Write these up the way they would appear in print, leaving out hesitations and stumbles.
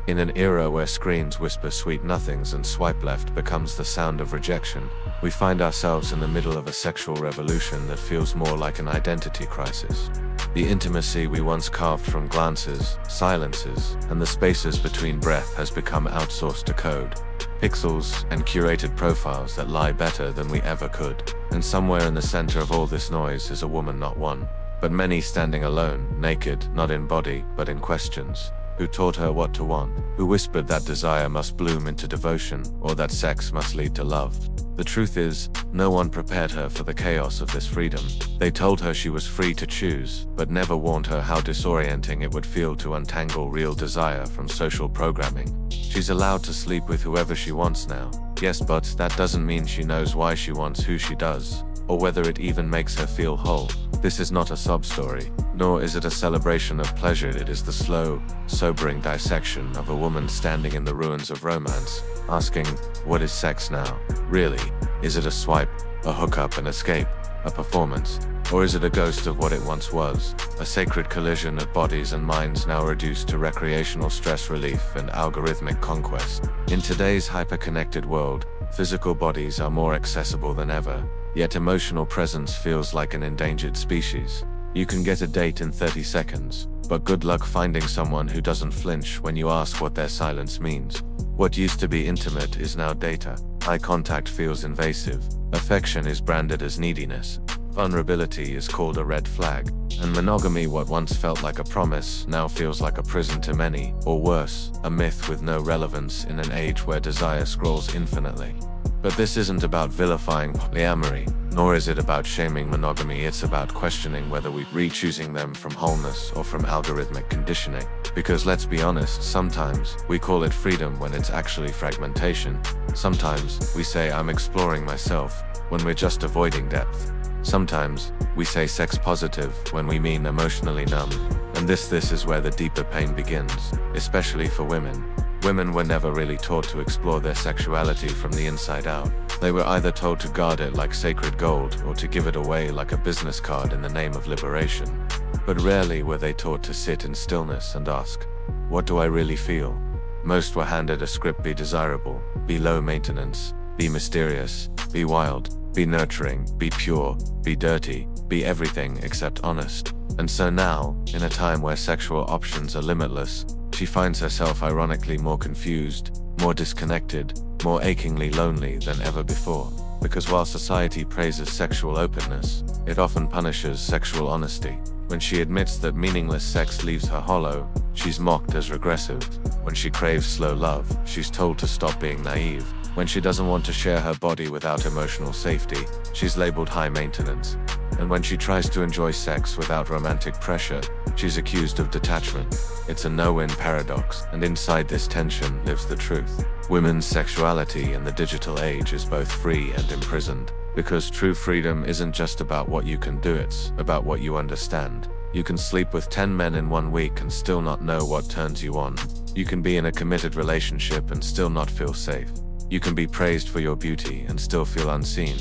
In an era where screens whisper sweet nothings and swipe left becomes the sound of rejection, we find ourselves in the middle of a sexual revolution that feels more like an identity crisis. The intimacy we once carved from glances, silences, and the spaces between breath has become outsourced to code, pixels, and curated profiles that lie better than we ever could. And somewhere in the center of all this noise is a woman, not one, but many, standing alone, naked, not in body, but in questions. Who taught her what to want? Who whispered that desire must bloom into devotion, or that sex must lead to love? The truth is, no one prepared her for the chaos of this freedom. They told her she was free to choose, but never warned her how disorienting it would feel to untangle real desire from social programming. She's allowed to sleep with whoever she wants now. Yes, but that doesn't mean she knows why she wants who she does, or whether it even makes her feel whole. This is not a sob story, nor is it a celebration of pleasure. It is the slow, sobering dissection of a woman standing in the ruins of romance, asking, what is sex now? Really? Is it a swipe, a hookup, an escape, a performance? Or is it a ghost of what it once was? A sacred collision of bodies and minds now reduced to recreational stress relief and algorithmic conquest. In today's hyperconnected world, physical bodies are more accessible than ever, yet emotional presence feels like an endangered species. You can get a date in 30 seconds, but good luck finding someone who doesn't flinch when you ask what their silence means. What used to be intimate is now data. Eye contact feels invasive. Affection is branded as neediness. Vulnerability is called a red flag. And monogamy, what once felt like a promise, now feels like a prison to many, or worse, a myth with no relevance in an age where desire scrolls infinitely. But this isn't about vilifying polyamory, nor is it about shaming monogamy. It's about questioning whether we're re-choosing them from wholeness or from algorithmic conditioning. Because let's be honest, sometimes we call it freedom when it's actually fragmentation. Sometimes we say I'm exploring myself when we're just avoiding depth. Sometimes we say sex positive when we mean emotionally numb. And this is where the deeper pain begins, especially for women. Women were never really taught to explore their sexuality from the inside out. They were either told to guard it like sacred gold or to give it away like a business card in the name of liberation. But rarely were they taught to sit in stillness and ask, what do I really feel? Most were handed a script: be desirable, be low maintenance, be mysterious, be wild, be nurturing, be pure, be dirty, be everything except honest. And so now, in a time where sexual options are limitless, she finds herself ironically more confused, more disconnected, more achingly lonely than ever before. Because while society praises sexual openness, it often punishes sexual honesty. When she admits that meaningless sex leaves her hollow, she's mocked as regressive. When she craves slow love, she's told to stop being naive. When she doesn't want to share her body without emotional safety, she's labeled high maintenance. And when she tries to enjoy sex without romantic pressure, she's accused of detachment. It's a no-win paradox, and inside this tension lives the truth. Women's sexuality in the digital age is both free and imprisoned. Because true freedom isn't just about what you can do, it's about what you understand. You can sleep with 10 men in 1 week and still not know what turns you on. You can be in a committed relationship and still not feel safe. You can be praised for your beauty and still feel unseen.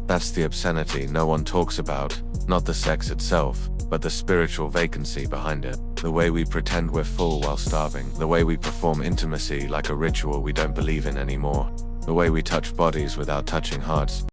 That's the obscenity no one talks about, not the sex itself, but the spiritual vacancy behind it. The way we pretend we're full while starving. The way we perform intimacy like a ritual we don't believe in anymore. The way we touch bodies without touching hearts.